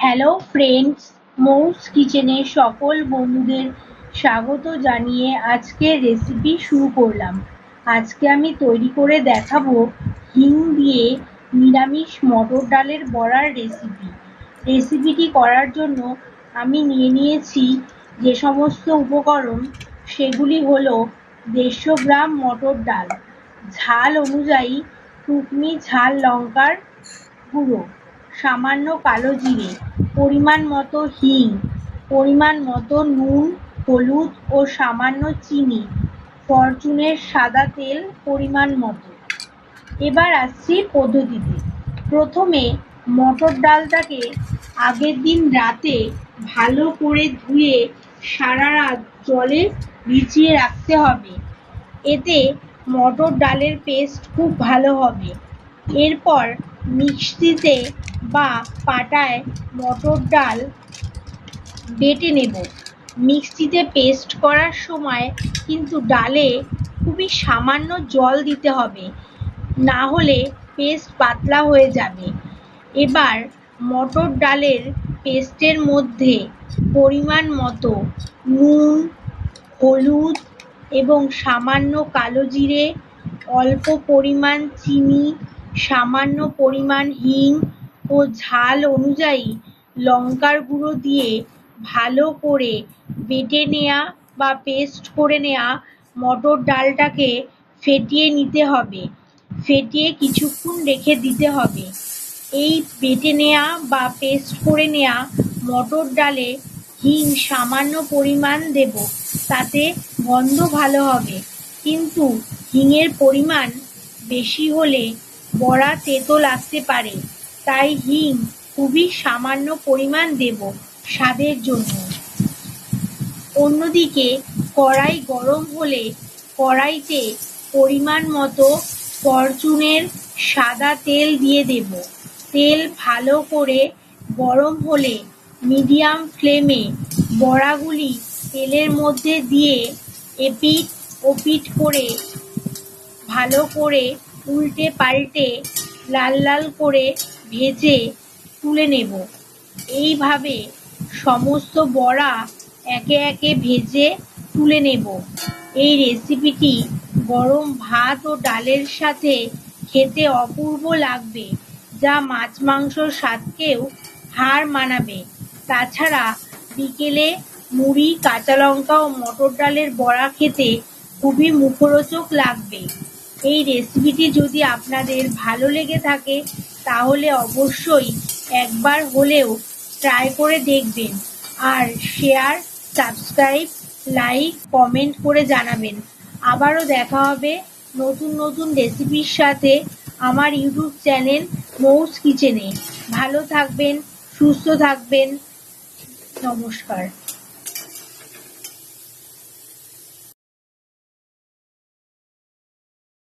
Hello friends, মৌস কিচেনে সকল বন্ধুদের স্বাগত জানিয়ে আজকের রেসিপি শুরু করলাম। আজকে আমি তৈরি করে দেখাবো হিং দিয়ে নিরামিষ মটর ডালের বড়ার রেসিপি। রেসিপিটি করার জন্য আমি নিয়ে নিয়েছি যে সমস্ত উপকরণ, সেগুলি হলো 150 গ্রাম মটর ডাল, ঝাল অনুযায়ী টুকনি ঝাল লঙ্কার গুঁড়ো, সামান্য কালো জিরে, পরিমাণ মতো হিং, পরিমাণ মতো নুন, হলুদ ও সামান্য চিনি, ফরচুনের সাদা তেল পরিমাণ মতো। এবার আসছি পদ্ধতিতে। প্রথমে মটর ডালটাকে আগের দিন রাতে ভালো করে ধুয়ে সারা রাত জলে ভিজিয়ে রাখতে হবে। এতে মটর ডালের পেস্ট খুব ভালো হবে। এরপর মিক্সিতে বা পাটায় মটর ডাল বেটে নেব। মিক্সিতে পেস্ট করার সময় কিন্তু ডালে খুবই সামান্য জল দিতে হবে, না হলে পেস্ট পাতলা হয়ে যাবে। এবার মটর ডালের পেস্টের মধ্যে পরিমাণ মতো নুন, হলুদ এবং সামান্য কালো জিরে, অল্প পরিমাণ চিনি, সামান্য পরিমাণ হিং ও ঝাল অনুযায়ী লঙ্কার গুঁড়ো দিয়ে ভালো করে বেটে নেওয়া বা পেস্ট করে নেওয়া মটর ডালটাকে ফেটিয়ে নিতে হবে। ফেটিয়ে কিছুক্ষণ রেখে দিতে হবে। এই বেটে নেওয়া বা পেস্ট করে নেওয়া মটর ডালে হিং সামান্য পরিমাণ দেব, তাতে গন্ধ ভালো হবে। কিন্তু হিংয়ের পরিমাণ বেশি হলে বড়া তেতো লাগতে পারে, তাই হিং খুবই সামান্য পরিমাণ দেব স্বাদের জন্য। অন্যদিকে কড়াই গরম হলে কড়াইতে পরিমাণ মতো ফরচুনের সাদা তেল দিয়ে দেব। তেল ভালো করে গরম হলে মিডিয়াম ফ্লেমে বড়াগুলি তেলের মধ্যে দিয়ে এপিঠ ওপিঠ করে ভালো করে উল্টে পাল্টে লাল লাল করে ভেজে তুলে নেব। এইভাবে সমস্ত বড়া একে একে ভেজে তুলে নেব। এই রেসিপিটি গরম ভাত ও ডালের সাথে খেতে অপূর্ব লাগবে, যা মাছ মাংসর স্বাদকেও হার মানাবে। তাছাড়া বিকেলে মুড়ি, কাঁচা লঙ্কা ও মটর ডালের বড়া খেতে খুবই মুখরোচক লাগবে। এই রেসিপিটি যদি আপনাদের ভালো লেগে থাকে তাহলে অবশ্যই একবার হলেও ট্রাই করে দেখবেন, আর শেয়ার, সাবস্ক্রাইব, লাইক, কমেন্ট করে জানাবেন। আবারও দেখা হবে নতুন নতুন রেসিপির সাথে আমার ইউটিউব চ্যানেল মৌস কিচেনে। ভালো থাকবেন, সুস্থ থাকবেন। নমস্কার।